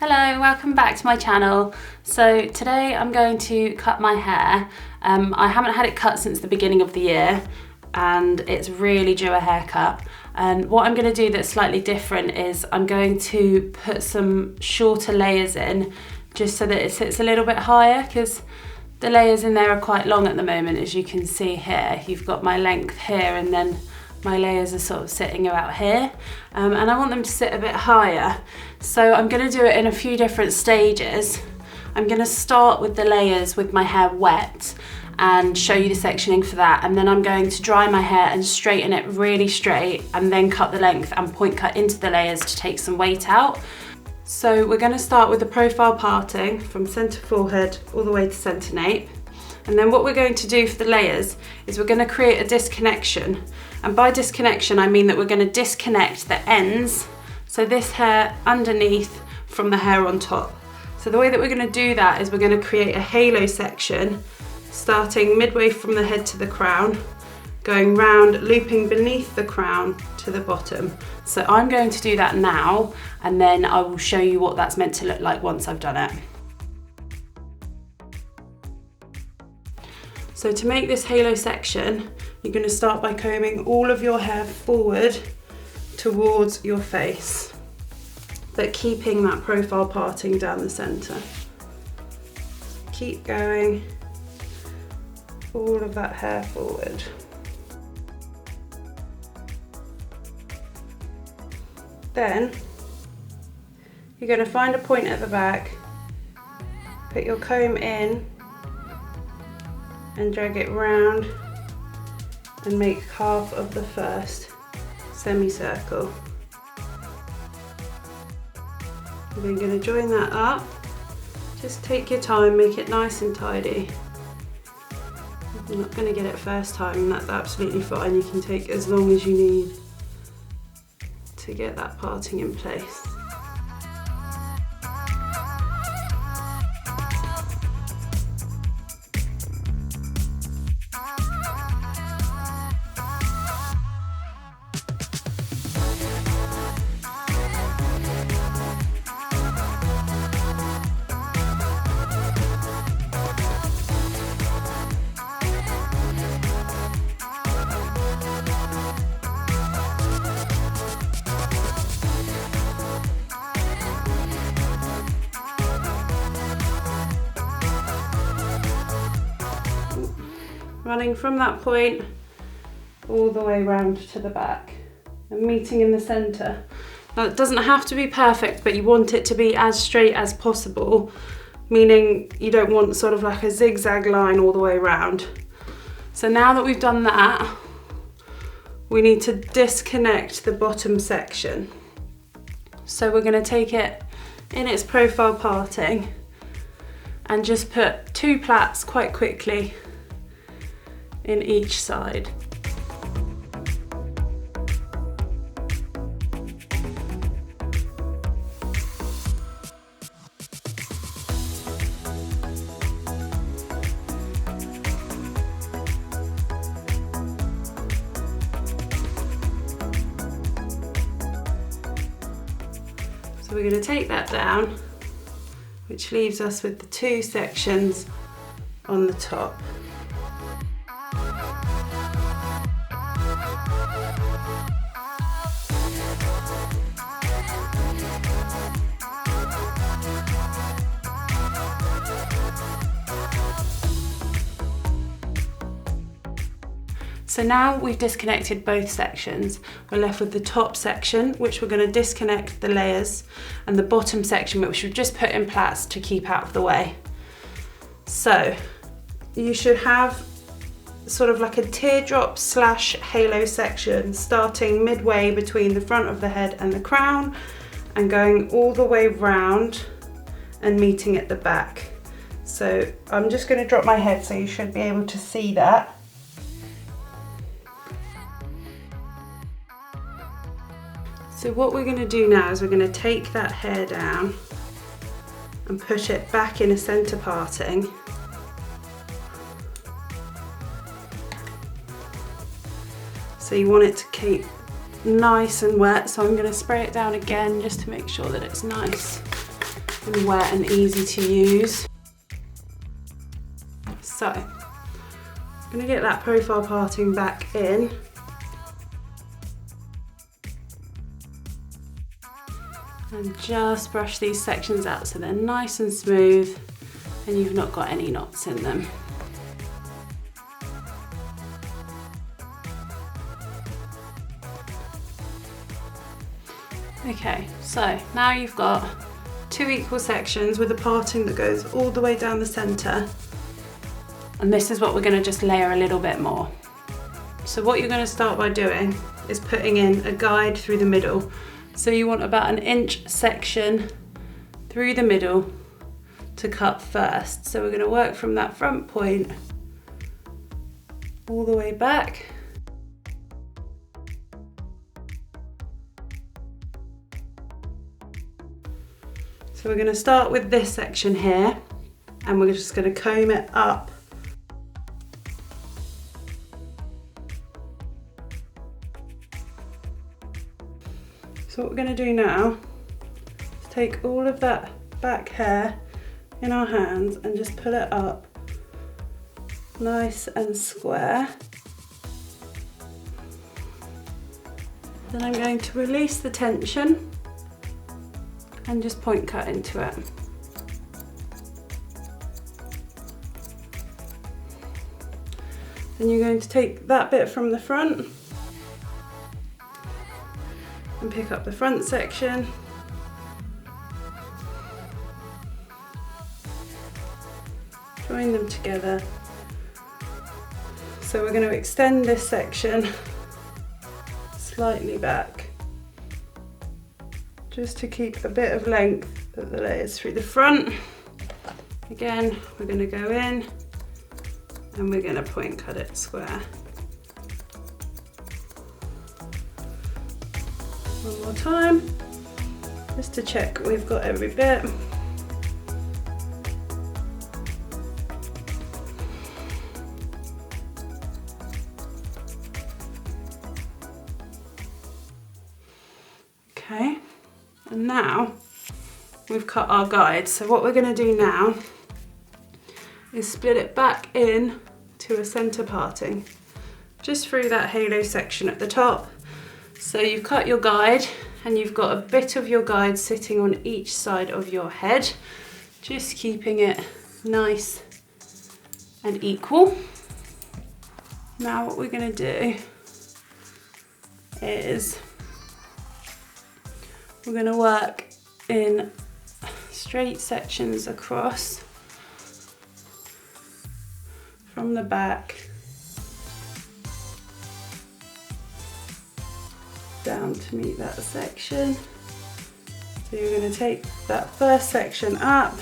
Hello, welcome back to my channel. So today I'm going to cut my hair. I haven't had it cut since the beginning of the year and it's really due a haircut. And what I'm going to do that's slightly different is I'm going to put some shorter layers in just so that it sits a little bit higher, because the layers in there are quite long at the moment. As you can see here, you've got my length here and then my layers are sort of sitting about here, and I want them to sit a bit higher. So I'm going to do it in a few different stages. I'm going to start with the layers with my hair wet and show you the sectioning for that, and then I'm going to dry my hair and straighten it really straight and then cut the length and point cut into the layers to take some weight out. So we're going to start with the profile parting from centre forehead all the way to centre nape. And then what we're going to do for the layers is we're going to create a disconnection. And by disconnection, I mean that we're going to disconnect the ends, so this hair underneath from the hair on top. So the way that we're going to do that is we're going to create a halo section, starting midway from the head to the crown, going round, looping beneath the crown to the bottom. So I'm going to do that now, and then I will show you what that's meant to look like once I've done it. So to make this halo section, you're going to start by combing all of your hair forward towards your face, but keeping that profile parting down the centre. Keep going, all of that hair forward. Then you're going to find a point at the back, put your comb in and drag it round and make half of the first semicircle. And then going to join that up. Just take your time, make it nice and tidy. You're not going to get it first time, and that's absolutely fine. You can take as long as you need to get that parting in place. Running from that point all the way round to the back and meeting in the centre. Now it doesn't have to be perfect, but you want it to be as straight as possible, meaning you don't want sort of like a zigzag line all the way around. So now that we've done that, we need to disconnect the bottom section. So we're going to take it in its profile parting and just put 2 plaits quite quickly in each side. So we're going to take that down, which leaves us with the 2 sections on the top. So now we've disconnected both sections, we're left with the top section, which we're going to disconnect the layers, and the bottom section, which we've just put in plaits to keep out of the way. So you should have sort of like a teardrop slash halo section starting midway between the front of the head and the crown and going all the way round and meeting at the back. So I'm just going to drop my head so you should be able to see that. So what we're going to do now is we're going to take that hair down and push it back in a centre parting. So you want it to keep nice and wet, so I'm going to spray it down again just to make sure that it's nice and wet and easy to use. So, I'm going to get that profile parting back in. And just brush these sections out so they're nice and smooth and you've not got any knots in them. Okay, so now you've got 2 equal sections with a parting that goes all the way down the centre. And this is what we're going to just layer a little bit more. So what you're going to start by doing is putting in a guide through the middle. So you want about 1 inch section through the middle to cut first. So we're going to work from that front point all the way back. So we're going to start with this section here and we're just going to comb it up. So what we're going to do now is take all of that back hair in our hands and just pull it up nice and square. Then I'm going to release the tension and just point cut into it. Then you're going to take that bit from the front and pick up the front section. Join them together. So we're going to extend this section slightly back, just to keep a bit of length of the layers through the front. Again, we're going to go in and we're going to point cut it square. One more time, just to check we've got every bit. Okay, and now we've cut our guide. So what we're going to do now is split it back in to a centre parting, just through that halo section at the top. So you've cut your guide and you've got a bit of your guide sitting on each side of your head, just keeping it nice and equal. Now what we're going to do is we're going to work in straight sections across from the back down to meet that section. So you're going to take that first section up,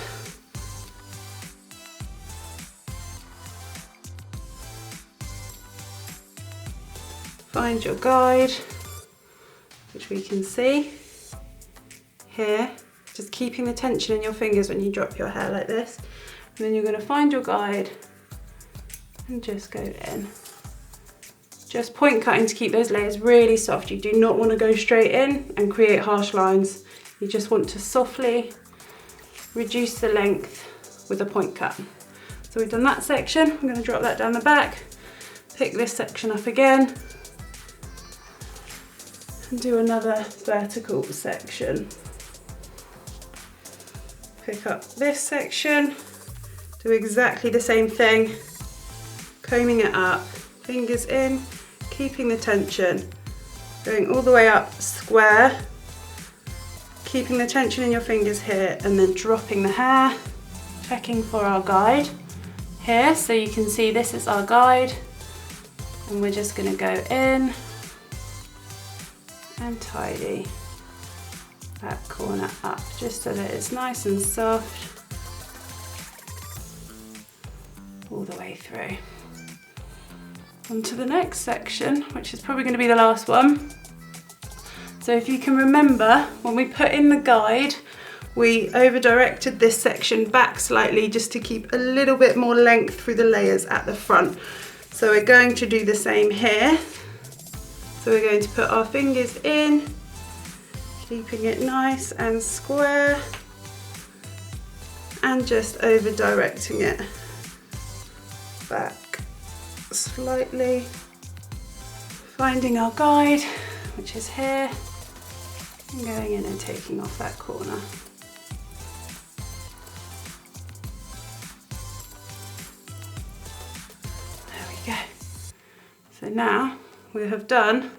find your guide, which we can see here, just keeping the tension in your fingers when you drop your hair like this. And then you're going to find your guide and just go in. Just point cutting to keep those layers really soft. You do not want to go straight in and create harsh lines. You just want to softly reduce the length with a point cut. So we've done that section. I'm going to drop that down the back, pick this section up again and do another vertical section. Pick up this section, do exactly the same thing, combing it up, fingers in, keeping the tension, going all the way up square, keeping the tension in your fingers here, and then dropping the hair, checking for our guide here. So you can see this is our guide, and we're just going to go in and tidy that corner up just so that it's nice and soft all the way through. On to the next section, which is probably going to be the last one. So if you can remember, when we put in the guide, we over-directed this section back slightly just to keep a little bit more length through the layers at the front. So we're going to do the same here. So we're going to put our fingers in, keeping it nice and square, and just over directing it back slightly, finding our guide, which is here, and going in and taking off that corner. There we go. So now we have done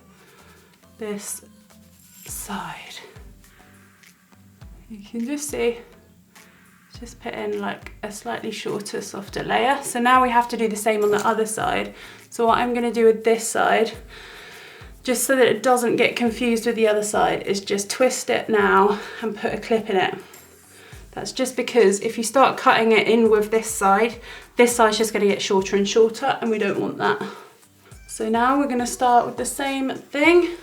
this side. You can just see, just put in like a slightly shorter, softer layer. So now we have to do the same on the other side. So what I'm gonna do with this side, just so that it doesn't get confused with the other side, is just twist it now and put a clip in it. That's just because if you start cutting it in with this side's just gonna get shorter and shorter, and we don't want that. So now we're gonna start with the same thing,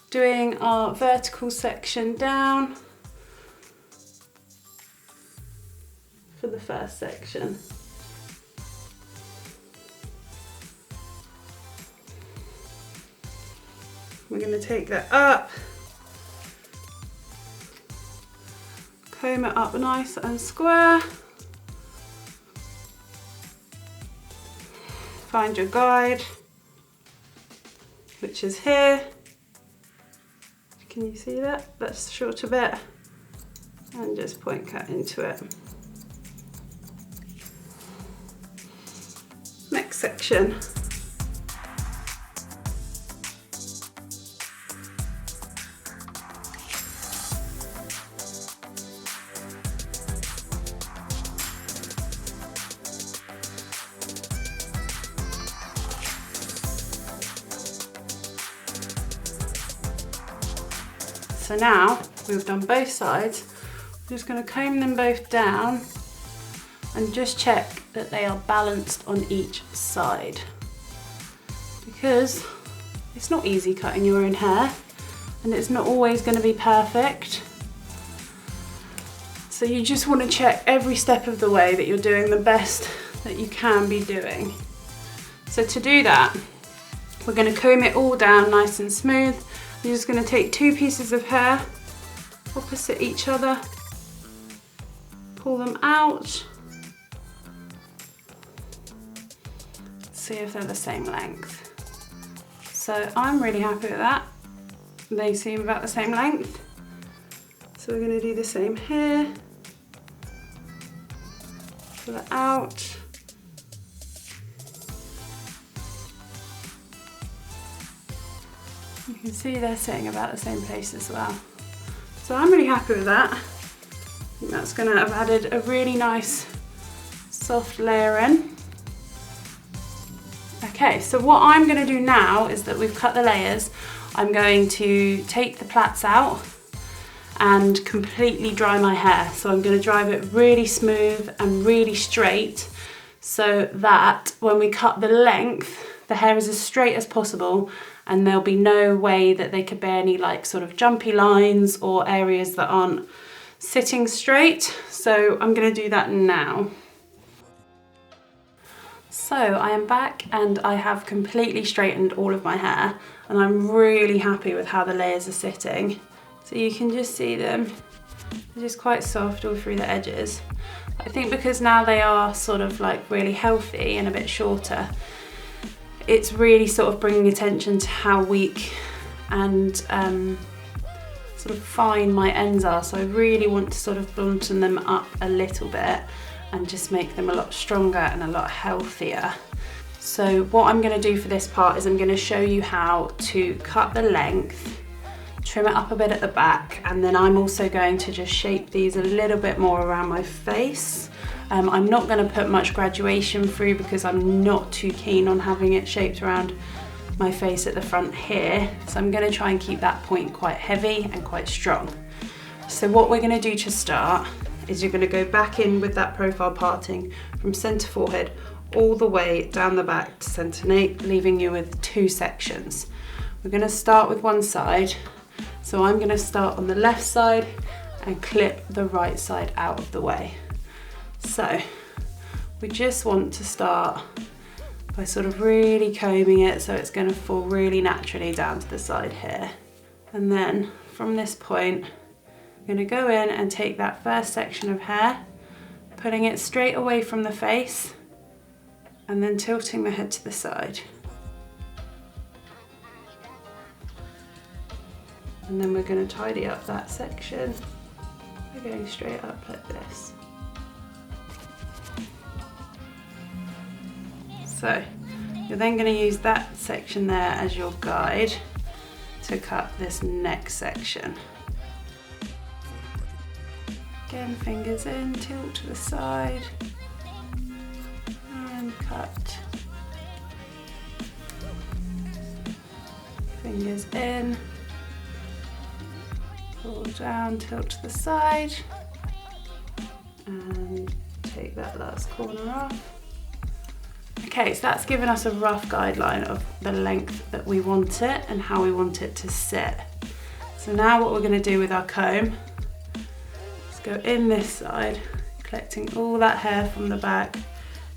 doing our vertical section down for the first section. We're going to take that up, comb it up nice and square, find your guide, which is here. Can you see that? That's short a bit, and just point cut into it. Next section. So now we've done both sides, I'm just going to comb them both down and just check that they are balanced on each side, because it's not easy cutting your own hair and it's not always going to be perfect. So you just want to check every step of the way that you're doing the best that you can be doing. So to do that, we're going to comb it all down nice and smooth. You're just going to take two pieces of hair opposite each other, pull them out, see if they're the same length. So I'm really happy with that. They seem about the same length. So we're going to do the same here, pull it out. You can see they're sitting about the same place as well. So I'm really happy with that. I think that's going to have added a really nice soft layer in. Okay, so what I'm going to do now is that we've cut the layers. I'm going to take the plaits out and completely dry my hair. So I'm going to drive it really smooth and really straight, so that when we cut the length, the hair is as straight as possible, and there'll be no way that they could bear any like sort of jumpy lines or areas that aren't sitting straight. So I'm going to do that now. So I am back and I have completely straightened all of my hair, and I'm really happy with how the layers are sitting. So you can just see them, they're just quite soft all through the edges. I think because now they are sort of like really healthy and a bit shorter, it's really sort of bringing attention to how weak and sort of fine my ends are. So I really want to sort of blunten them up a little bit and just make them a lot stronger and a lot healthier. So what I'm going to do for this part is I'm going to show you how to cut the length, trim it up a bit at the back, and then I'm also going to just shape these a little bit more around my face. I'm not going to put much graduation through because I'm not too keen on having it shaped around my face at the front here. So I'm going to try and keep that point quite heavy and quite strong. So what we're going to do to start is you're going to go back in with that profile parting from centre forehead all the way down the back to centre nape, leaving you with two sections. We're going to start with one side. So I'm going to start on the left side and clip the right side out of the way. So we just want to start by sort of really combing it so it's going to fall really naturally down to the side here. And then from this point, I'm going to go in and take that first section of hair putting it straight away from the face and then tilting the head to the side. And then we're going to tidy up that section by going straight up like this. So you're then going to use that section there as your guide to cut this next section. Again, fingers in, tilt to the side, and cut. Fingers in, pull down, tilt to the side, and take that last corner off. Okay, so that's given us a rough guideline of the length that we want it and how we want it to sit. So now what we're going to do with our comb is go in this side, collecting all that hair from the back.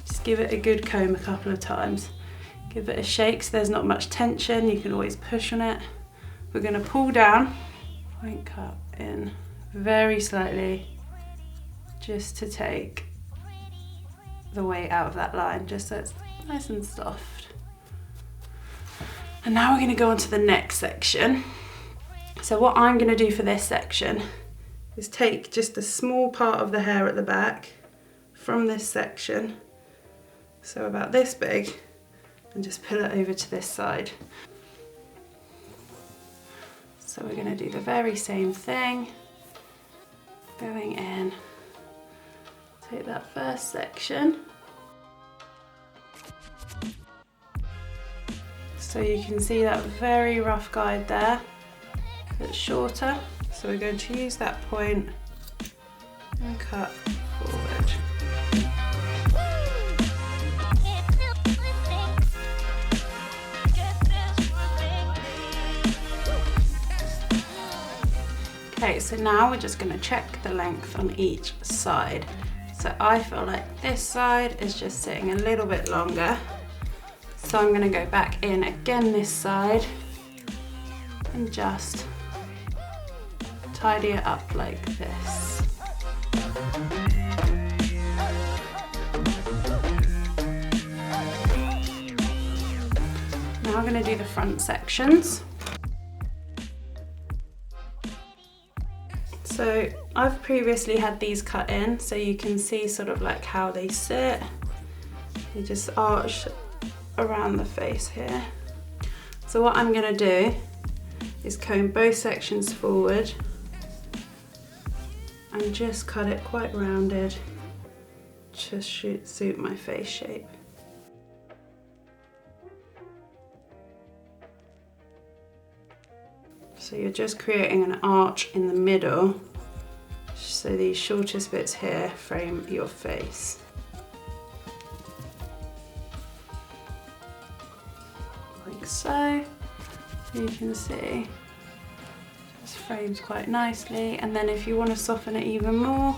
Just give it a good comb a couple of times. Give it a shake so there's not much tension. You can always push on it. We're going to pull down, point cut in very slightly, just to take the weight out of that line, just so it's nice and soft. And now we're going to go on to the next section. So what I'm going to do for this section is take just a small part of the hair at the back from this section, so about this big, and just pull it over to this side. So we're going to do the very same thing, going in, take that first section. So you can see that very rough guide there, that's shorter. So we're going to use that point and cut forward. Okay, so now we're just going to check the length on each side. So I feel like this side is just sitting a little bit longer. So I'm going to go back in again this side and just tidy it up like this. Now I'm going to do the front sections. So I've previously had these cut in, so you can see sort of like how they sit. They just arch around the face here. So what I'm going to do is comb both sections forward and just cut it quite rounded to suit my face shape. So you're just creating an arch in the middle, so these shortest bits here frame your face. Like so. You can see just frames quite nicely, and then if you want to soften it even more,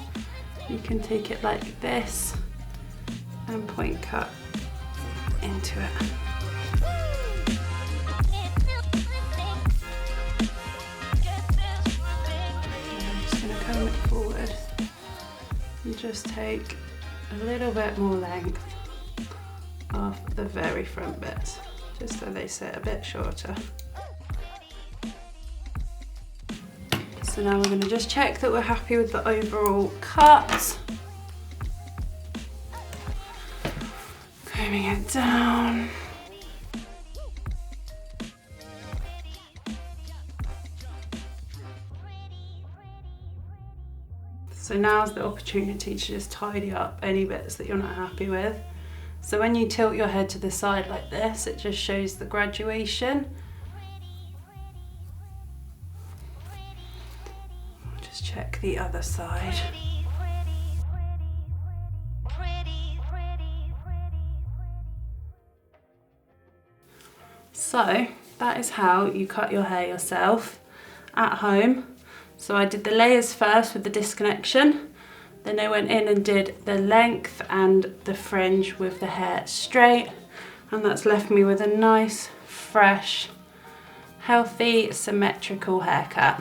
you can take it like this and point cut into it. Comb it forward and just take a little bit more length off the very front bits, just so they sit a bit shorter. So now we're going to just check that we're happy with the overall cut. Combing it down. So now's the opportunity to just tidy up any bits that you're not happy with. So when you tilt your head to the side like this, it just shows the graduation. I'll just check the other side. So that is how you cut your hair yourself at home. So I did the layers first with the disconnection, then I went in and did the length and the fringe with the hair straight, and that's left me with a nice, fresh, healthy, symmetrical haircut.